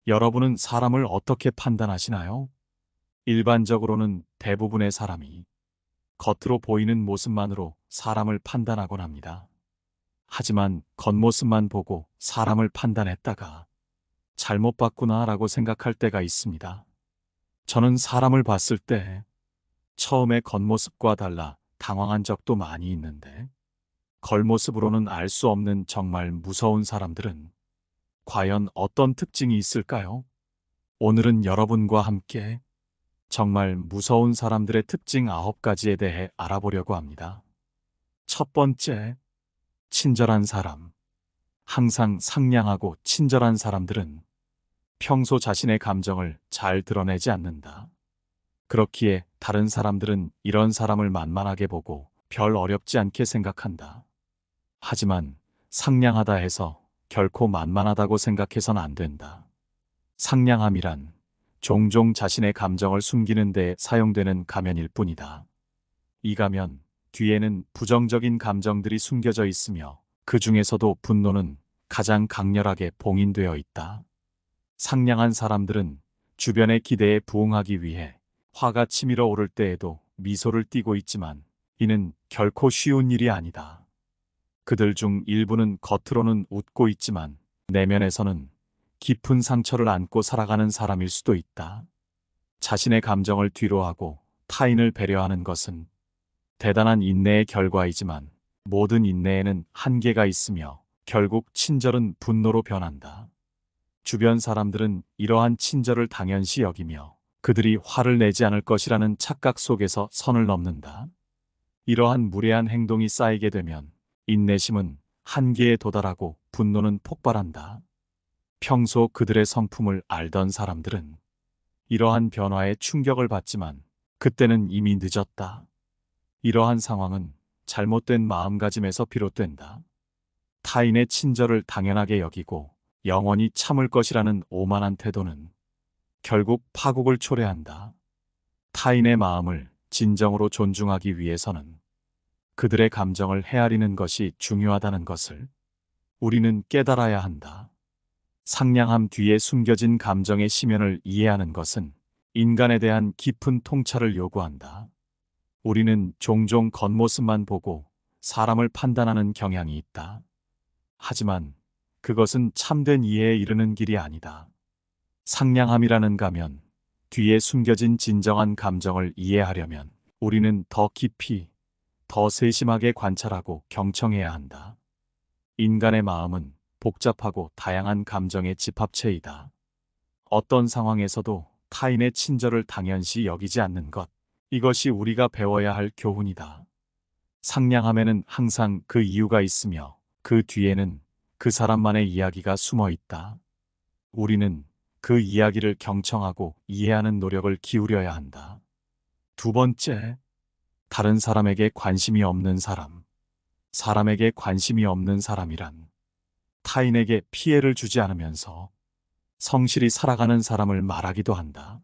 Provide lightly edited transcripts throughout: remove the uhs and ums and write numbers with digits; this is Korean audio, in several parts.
여러분은 사람을 어떻게 판단하시나요? 일반적으로는 대부분의 사람이 겉으로 보이는 모습만으로 사람을 판단하곤 합니다. 하지만 겉모습만 보고 사람을 판단했다가 잘못 봤구나라고 생각할 때가 있습니다. 저는 사람을 봤을 때 처음에 겉모습과 달라 당황한 적도 많이 있는데, 겉모습으로는 알 수 없는 정말 무서운 사람들은 과연 어떤 특징이 있을까요? 오늘은 여러분과 함께 정말 무서운 사람들의 특징 9가지에 대해 알아보려고 합니다. 첫 번째, 친절한 사람. 항상 상냥하고 친절한 사람들은 평소 자신의 감정을 잘 드러내지 않는다. 그렇기에 다른 사람들은 이런 사람을 만만하게 보고 별 어렵지 않게 생각한다. 하지만 상냥하다 해서 결코 만만하다고 생각해선 안 된다. 상냥함이란 종종 자신의 감정을 숨기는 데 사용되는 가면일 뿐이다. 이 가면 뒤에는 부정적인 감정들이 숨겨져 있으며, 그 중에서도 분노는 가장 강렬하게 봉인되어 있다. 상냥한 사람들은 주변의 기대에 부응하기 위해 화가 치밀어 오를 때에도 미소를 띠고 있지만, 이는 결코 쉬운 일이 아니다. 그들 중 일부는 겉으로는 웃고 있지만 내면에서는 깊은 상처를 안고 살아가는 사람일 수도 있다. 자신의 감정을 뒤로하고 타인을 배려하는 것은 대단한 인내의 결과이지만, 모든 인내에는 한계가 있으며 결국 친절은 분노로 변한다. 주변 사람들은 이러한 친절을 당연시 여기며 그들이 화를 내지 않을 것이라는 착각 속에서 선을 넘는다. 이러한 무례한 행동이 쌓이게 되면 인내심은 한계에 도달하고 분노는 폭발한다. 평소 그들의 성품을 알던 사람들은 이러한 변화에 충격을 받지만 그때는 이미 늦었다. 이러한 상황은 잘못된 마음가짐에서 비롯된다. 타인의 친절을 당연하게 여기고 영원히 참을 것이라는 오만한 태도는 결국 파국을 초래한다. 타인의 마음을 진정으로 존중하기 위해서는 그들의 감정을 헤아리는 것이 중요하다는 것을 우리는 깨달아야 한다. 상냥함 뒤에 숨겨진 감정의 심연을 이해하는 것은 인간에 대한 깊은 통찰을 요구한다. 우리는 종종 겉모습만 보고 사람을 판단하는 경향이 있다. 하지만 그것은 참된 이해에 이르는 길이 아니다. 상냥함이라는 가면 뒤에 숨겨진 진정한 감정을 이해하려면 우리는 더 깊이, 더 세심하게 관찰하고 경청해야 한다. 인간의 마음은 복잡하고 다양한 감정의 집합체이다. 어떤 상황에서도 타인의 친절을 당연시 여기지 않는 것, 이것이 우리가 배워야 할 교훈이다. 상냥함에는 항상 그 이유가 있으며 그 뒤에는 그 사람만의 이야기가 숨어 있다. 우리는 그 이야기를 경청하고 이해하는 노력을 기울여야 한다. 두 번째, 다른 사람에게 관심이 없는 사람. 사람에게 관심이 없는 사람이란 타인에게 피해를 주지 않으면서 성실히 살아가는 사람을 말하기도 한다.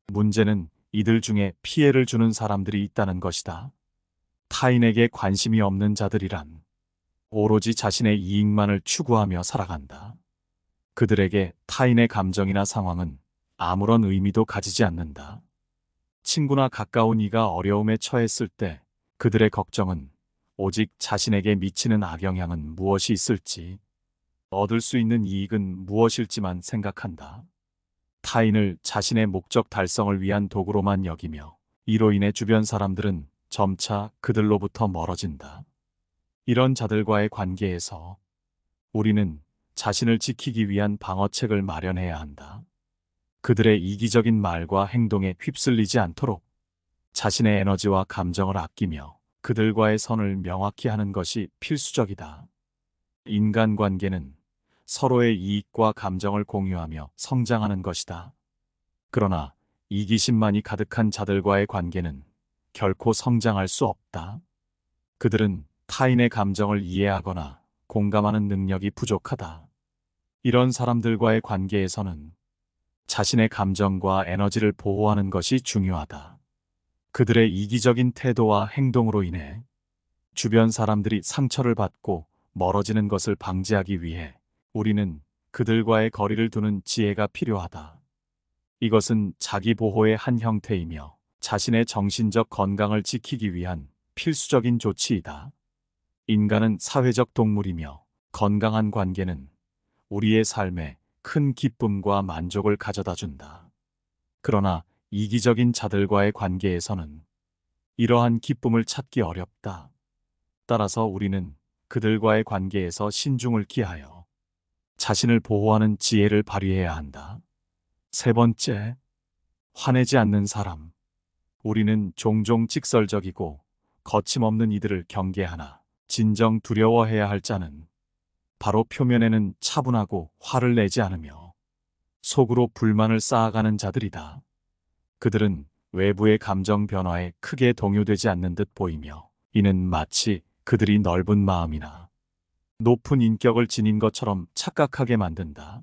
문제는 이들 중에 피해를 주는 사람들이 있다는 것이다. 타인에게 관심이 없는 자들이란 오로지 자신의 이익만을 추구하며 살아간다. 그들에게 타인의 감정이나 상황은 아무런 의미도 가지지 않는다. 친구나 가까운 이가 어려움에 처했을 때 그들의 걱정은 오직 자신에게 미치는 악영향은 무엇이 있을지, 얻을 수 있는 이익은 무엇일지만 생각한다. 타인을 자신의 목적 달성을 위한 도구로만 여기며 이로 인해 주변 사람들은 점차 그들로부터 멀어진다. 이런 자들과의 관계에서 우리는 자신을 지키기 위한 방어책을 마련해야 한다. 그들의 이기적인 말과 행동에 휩쓸리지 않도록 자신의 에너지와 감정을 아끼며 그들과의 선을 명확히 하는 것이 필수적이다. 인간관계는 서로의 이익과 감정을 공유하며 성장하는 것이다. 그러나 이기심만이 가득한 자들과의 관계는 결코 성장할 수 없다. 그들은 타인의 감정을 이해하거나 공감하는 능력이 부족하다. 이런 사람들과의 관계에서는 자신의 감정과 에너지를 보호하는 것이 중요하다. 그들의 이기적인 태도와 행동으로 인해 주변 사람들이 상처를 받고 멀어지는 것을 방지하기 위해 우리는 그들과의 거리를 두는 지혜가 필요하다. 이것은 자기 보호의 한 형태이며 자신의 정신적 건강을 지키기 위한 필수적인 조치이다. 인간은 사회적 동물이며 건강한 관계는 우리의 삶에 큰 기쁨과 만족을 가져다 준다. 그러나 이기적인 자들과의 관계에서는 이러한 기쁨을 찾기 어렵다. 따라서 우리는 그들과의 관계에서 신중을 기하여 자신을 보호하는 지혜를 발휘해야 한다. 세 번째, 화내지 않는 사람. 우리는 종종 직설적이고 거침없는 이들을 경계하나 진정 두려워해야 할 자는 바로 표면에는 차분하고 화를 내지 않으며 속으로 불만을 쌓아가는 자들이다. 그들은 외부의 감정 변화에 크게 동요되지 않는 듯 보이며 이는 마치 그들이 넓은 마음이나 높은 인격을 지닌 것처럼 착각하게 만든다.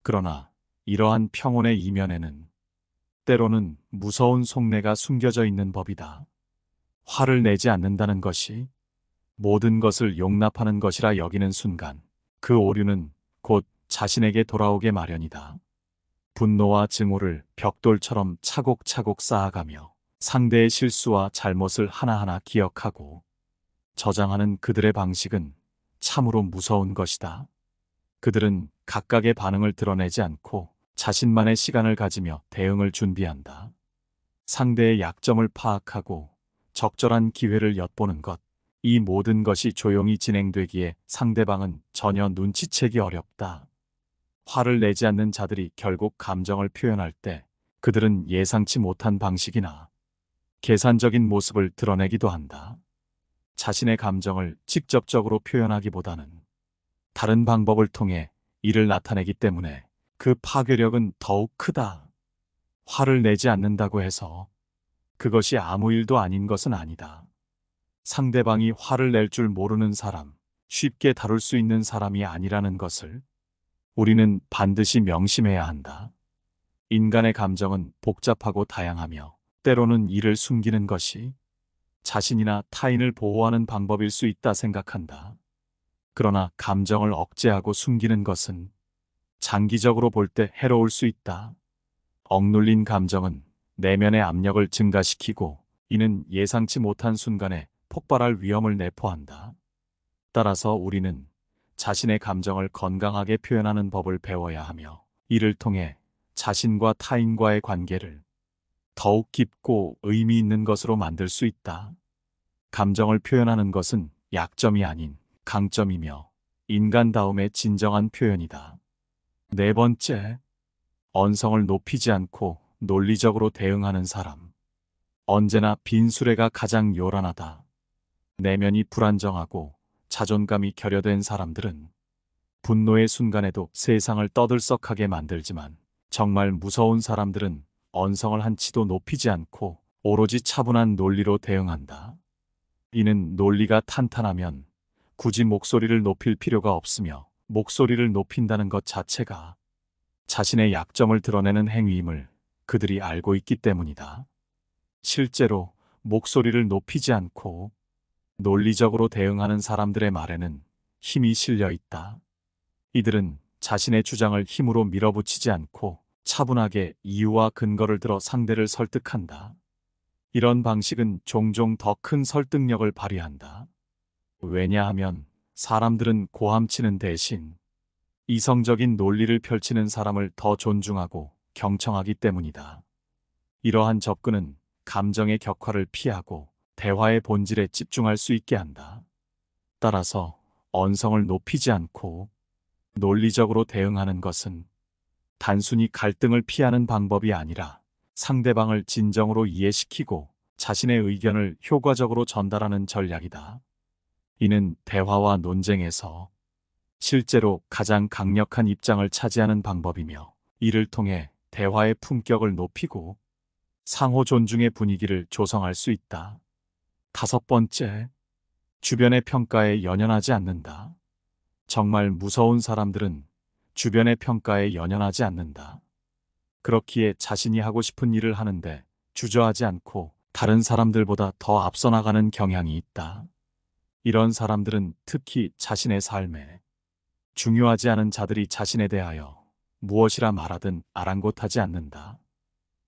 그러나 이러한 평온의 이면에는 때로는 무서운 속내가 숨겨져 있는 법이다. 화를 내지 않는다는 것이 모든 것을 용납하는 것이라 여기는 순간 그 오류는 곧 자신에게 돌아오게 마련이다. 분노와 증오를 벽돌처럼 차곡차곡 쌓아가며 상대의 실수와 잘못을 하나하나 기억하고 저장하는 그들의 방식은 참으로 무서운 것이다. 그들은 각각의 반응을 드러내지 않고 자신만의 시간을 가지며 대응을 준비한다. 상대의 약점을 파악하고 적절한 기회를 엿보는 것, 이 모든 것이 조용히 진행되기에 상대방은 전혀 눈치채기 어렵다. 화를 내지 않는 자들이 결국 감정을 표현할 때 그들은 예상치 못한 방식이나 계산적인 모습을 드러내기도 한다. 자신의 감정을 직접적으로 표현하기보다는 다른 방법을 통해 이를 나타내기 때문에 그 파괴력은 더욱 크다. 화를 내지 않는다고 해서 그것이 아무 일도 아닌 것은 아니다. 상대방이 화를 낼 줄 모르는 사람, 쉽게 다룰 수 있는 사람이 아니라는 것을 우리는 반드시 명심해야 한다. 인간의 감정은 복잡하고 다양하며 때로는 이를 숨기는 것이 자신이나 타인을 보호하는 방법일 수 있다 생각한다. 그러나 감정을 억제하고 숨기는 것은 장기적으로 볼 때 해로울 수 있다. 억눌린 감정은 내면의 압력을 증가시키고 이는 예상치 못한 순간에 폭발할 위험을 내포한다. 따라서 우리는 자신의 감정을 건강하게 표현하는 법을 배워야 하며 이를 통해 자신과 타인과의 관계를 더욱 깊고 의미 있는 것으로 만들 수 있다. 감정을 표현하는 것은 약점이 아닌 강점이며 인간다움의 진정한 표현이다. 네 번째, 언성을 높이지 않고 논리적으로 대응하는 사람. 언제나 빈수레가 가장 요란하다. 내면이 불안정하고 자존감이 결여된 사람들은 분노의 순간에도 세상을 떠들썩하게 만들지만 정말 무서운 사람들은 언성을 한치도 높이지 않고 오로지 차분한 논리로 대응한다. 이는 논리가 탄탄하면 굳이 목소리를 높일 필요가 없으며 목소리를 높인다는 것 자체가 자신의 약점을 드러내는 행위임을 그들이 알고 있기 때문이다. 실제로 목소리를 높이지 않고 논리적으로 대응하는 사람들의 말에는 힘이 실려 있다. 이들은 자신의 주장을 힘으로 밀어붙이지 않고 차분하게 이유와 근거를 들어 상대를 설득한다. 이런 방식은 종종 더 큰 설득력을 발휘한다. 왜냐하면 사람들은 고함치는 대신 이성적인 논리를 펼치는 사람을 더 존중하고 경청하기 때문이다. 이러한 접근은 감정의 격화를 피하고 대화의 본질에 집중할 수 있게 한다. 따라서 언성을 높이지 않고 논리적으로 대응하는 것은 단순히 갈등을 피하는 방법이 아니라 상대방을 진정으로 이해시키고 자신의 의견을 효과적으로 전달하는 전략이다. 이는 대화와 논쟁에서 실제로 가장 강력한 입장을 차지하는 방법이며 이를 통해 대화의 품격을 높이고 상호 존중의 분위기를 조성할 수 있다. 다섯 번째, 주변의 평가에 연연하지 않는다. 정말 무서운 사람들은 주변의 평가에 연연하지 않는다. 그렇기에 자신이 하고 싶은 일을 하는데 주저하지 않고 다른 사람들보다 더 앞서 나가는 경향이 있다. 이런 사람들은 특히 자신의 삶에 중요하지 않은 자들이 자신에 대하여 무엇이라 말하든 아랑곳하지 않는다.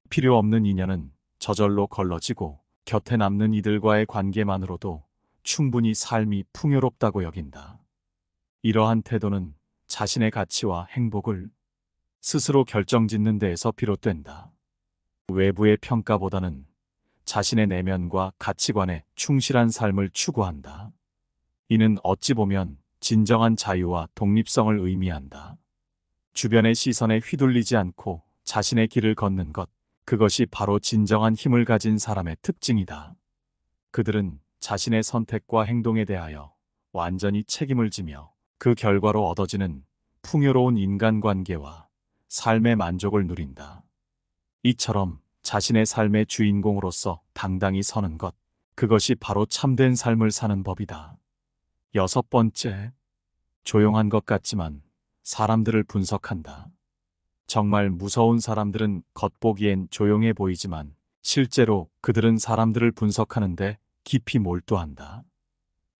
필요 없는 인연은 저절로 걸러지고 곁에 남는 이들과의 관계만으로도 충분히 삶이 풍요롭다고 여긴다. 이러한 태도는 자신의 가치와 행복을 스스로 결정짓는 데에서 비롯된다. 외부의 평가보다는 자신의 내면과 가치관에 충실한 삶을 추구한다. 이는 어찌 보면 진정한 자유와 독립성을 의미한다. 주변의 시선에 휘둘리지 않고 자신의 길을 걷는 것, 그것이 바로 진정한 힘을 가진 사람의 특징이다. 그들은 자신의 선택과 행동에 대하여 완전히 책임을 지며 그 결과로 얻어지는 풍요로운 인간관계와 삶의 만족을 누린다. 이처럼 자신의 삶의 주인공으로서 당당히 서는 것, 그것이 바로 참된 삶을 사는 법이다. 6번째, 조용한 것 같지만 사람들을 분석한다. 정말 무서운 사람들은 겉보기엔 조용해 보이지만 실제로 그들은 사람들을 분석하는데 깊이 몰두한다.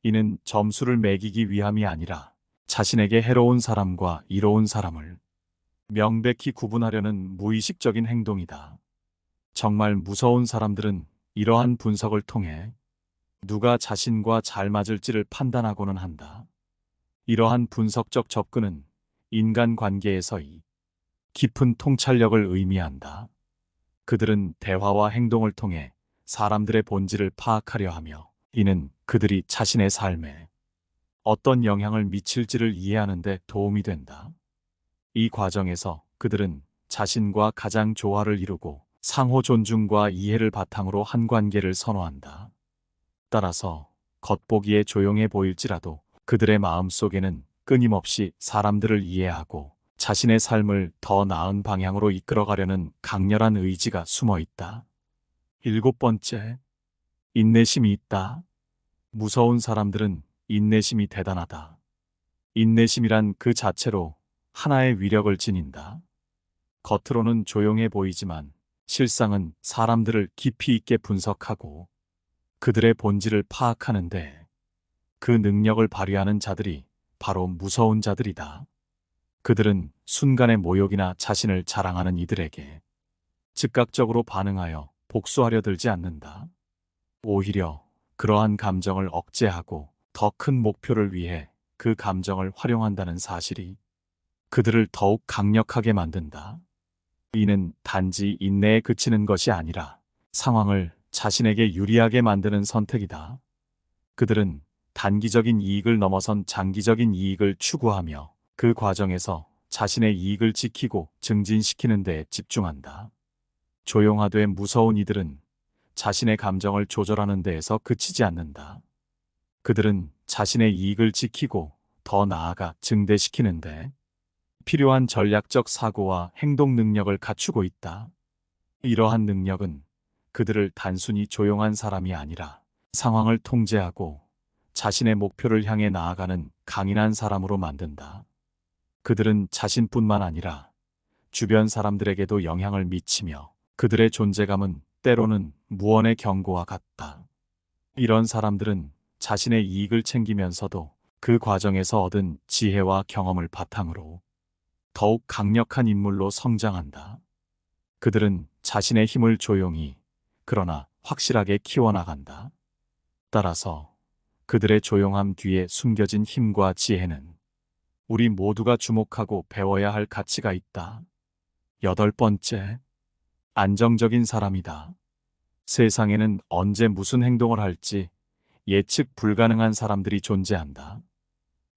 이는 점수를 매기기 위함이 아니라 자신에게 해로운 사람과 이로운 사람을 명백히 구분하려는 무의식적인 행동이다. 정말 무서운 사람들은 이러한 분석을 통해 누가 자신과 잘 맞을지를 판단하고는 한다. 이러한 분석적 접근은 인간관계에서의 깊은 통찰력을 의미한다. 그들은 대화와 행동을 통해 사람들의 본질을 파악하려 하며 이는 그들이 자신의 삶에 어떤 영향을 미칠지를 이해하는 데 도움이 된다. 이 과정에서 그들은 자신과 가장 조화를 이루고 상호 존중과 이해를 바탕으로 한 관계를 선호한다. 따라서 겉보기에 조용해 보일지라도 그들의 마음속에는 끊임없이 사람들을 이해하고 자신의 삶을 더 나은 방향으로 이끌어가려는 강렬한 의지가 숨어 있다. 7번째, 인내심이 있다. 무서운 사람들은 인내심이 대단하다. 인내심이란 그 자체로 하나의 위력을 지닌다. 겉으로는 조용해 보이지만 실상은 사람들을 깊이 있게 분석하고 그들의 본질을 파악하는데 그 능력을 발휘하는 자들이 바로 무서운 자들이다. 그들은 순간의 모욕이나 자신을 자랑하는 이들에게 즉각적으로 반응하여 복수하려 들지 않는다. 오히려 그러한 감정을 억제하고 더 큰 목표를 위해 그 감정을 활용한다는 사실이 그들을 더욱 강력하게 만든다. 이는 단지 인내에 그치는 것이 아니라 상황을 자신에게 유리하게 만드는 선택이다. 그들은 단기적인 이익을 넘어선 장기적인 이익을 추구하며 그 과정에서 자신의 이익을 지키고 증진시키는 데 집중한다. 조용하되 무서운 이들은 자신의 감정을 조절하는 데에서 그치지 않는다. 그들은 자신의 이익을 지키고 더 나아가 증대시키는데 필요한 전략적 사고와 행동 능력을 갖추고 있다. 이러한 능력은 그들을 단순히 조용한 사람이 아니라 상황을 통제하고 자신의 목표를 향해 나아가는 강인한 사람으로 만든다. 그들은 자신뿐만 아니라 주변 사람들에게도 영향을 미치며 그들의 존재감은 때로는 무언의 경고와 같다. 이런 사람들은 자신의 이익을 챙기면서도 그 과정에서 얻은 지혜와 경험을 바탕으로 더욱 강력한 인물로 성장한다. 그들은 자신의 힘을 조용히 그러나 확실하게 키워나간다. 따라서 그들의 조용함 뒤에 숨겨진 힘과 지혜는 우리 모두가 주목하고 배워야 할 가치가 있다. 8번째, 안정적인 사람이다. 세상에는 언제 무슨 행동을 할지 예측 불가능한 사람들이 존재한다.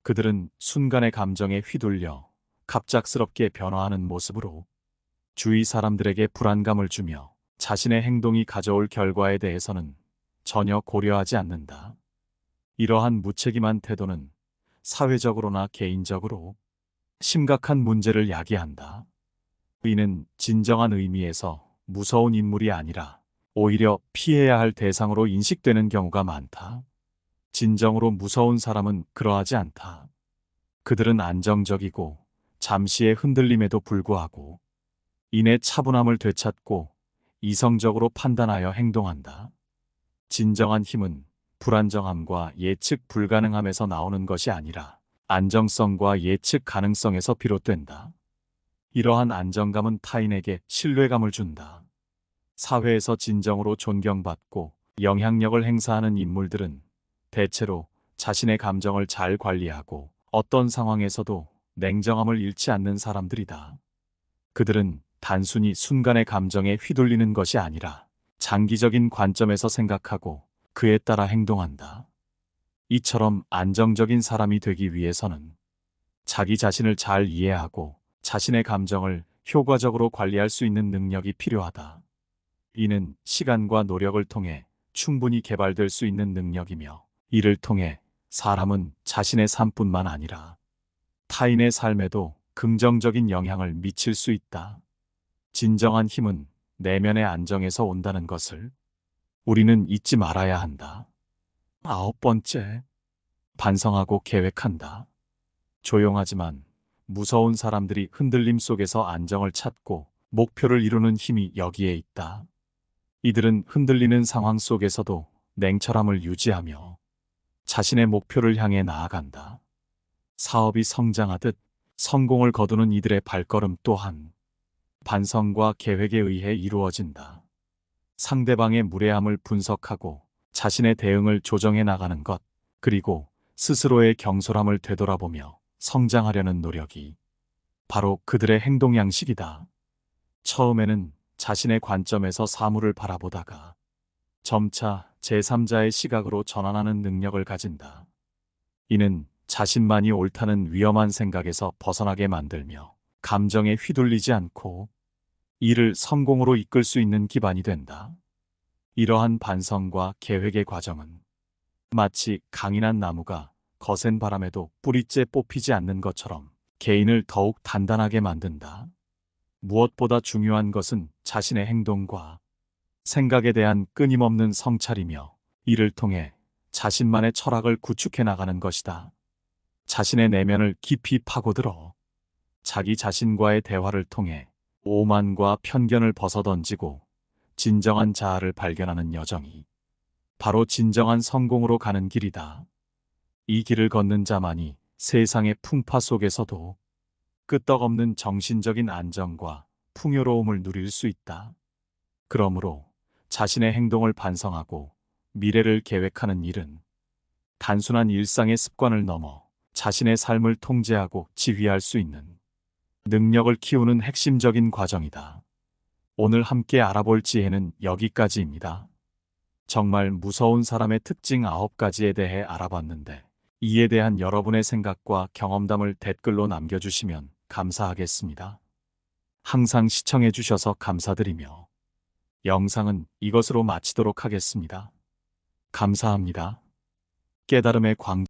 그들은 순간의 감정에 휘둘려 갑작스럽게 변화하는 모습으로 주위 사람들에게 불안감을 주며 자신의 행동이 가져올 결과에 대해서는 전혀 고려하지 않는다. 이러한 무책임한 태도는 사회적으로나 개인적으로 심각한 문제를 야기한다. 이는 진정한 의미에서 무서운 인물이 아니라 오히려 피해야 할 대상으로 인식되는 경우가 많다. 진정으로 무서운 사람은 그러하지 않다. 그들은 안정적이고 잠시의 흔들림에도 불구하고 이내 차분함을 되찾고 이성적으로 판단하여 행동한다. 진정한 힘은 불안정함과 예측 불가능함에서 나오는 것이 아니라 안정성과 예측 가능성에서 비롯된다. 이러한 안정감은 타인에게 신뢰감을 준다. 사회에서 진정으로 존경받고 영향력을 행사하는 인물들은 대체로 자신의 감정을 잘 관리하고 어떤 상황에서도 냉정함을 잃지 않는 사람들이다. 그들은 단순히 순간의 감정에 휘둘리는 것이 아니라 장기적인 관점에서 생각하고 그에 따라 행동한다. 이처럼 안정적인 사람이 되기 위해서는 자기 자신을 잘 이해하고 자신의 감정을 효과적으로 관리할 수 있는 능력이 필요하다. 이는 시간과 노력을 통해 충분히 개발될 수 있는 능력이며, 이를 통해 사람은 자신의 삶뿐만 아니라 타인의 삶에도 긍정적인 영향을 미칠 수 있다. 진정한 힘은 내면의 안정에서 온다는 것을 우리는 잊지 말아야 한다. 9번째, 반성하고 계획한다. 조용하지만 무서운 사람들이 흔들림 속에서 안정을 찾고 목표를 이루는 힘이 여기에 있다. 이들은 흔들리는 상황 속에서도 냉철함을 유지하며 자신의 목표를 향해 나아간다. 사업이 성장하듯 성공을 거두는 이들의 발걸음 또한 반성과 계획에 의해 이루어진다. 상대방의 무례함을 분석하고 자신의 대응을 조정해 나가는 것, 그리고 스스로의 경솔함을 되돌아보며 성장하려는 노력이 바로 그들의 행동 양식이다. 처음에는 자신의 관점에서 사물을 바라보다가 점차 제3자의 시각으로 전환하는 능력을 가진다. 이는 자신만이 옳다는 위험한 생각에서 벗어나게 만들며 감정에 휘둘리지 않고 이를 성공으로 이끌 수 있는 기반이 된다. 이러한 반성과 계획의 과정은 마치 강인한 나무가 거센 바람에도 뿌리째 뽑히지 않는 것처럼 개인을 더욱 단단하게 만든다. 무엇보다 중요한 것은 자신의 행동과 생각에 대한 끊임없는 성찰이며, 이를 통해 자신만의 철학을 구축해 나가는 것이다. 자신의 내면을 깊이 파고들어 자기 자신과의 대화를 통해 오만과 편견을 벗어던지고 진정한 자아를 발견하는 여정이 바로 진정한 성공으로 가는 길이다. 이 길을 걷는 자만이 세상의 풍파 속에서도 끄떡없는 정신적인 안정과 풍요로움을 누릴 수 있다. 그러므로 자신의 행동을 반성하고 미래를 계획하는 일은 단순한 일상의 습관을 넘어 자신의 삶을 통제하고 지휘할 수 있는 능력을 키우는 핵심적인 과정이다. 오늘 함께 알아볼 지혜는 여기까지입니다. 정말 무서운 사람의 특징 9가지에 대해 알아봤는데, 이에 대한 여러분의 생각과 경험담을 댓글로 남겨주시면 감사하겠습니다. 항상 시청해주셔서 감사드리며 영상은 이것으로 마치도록 하겠습니다. 감사합니다. 깨달음의 광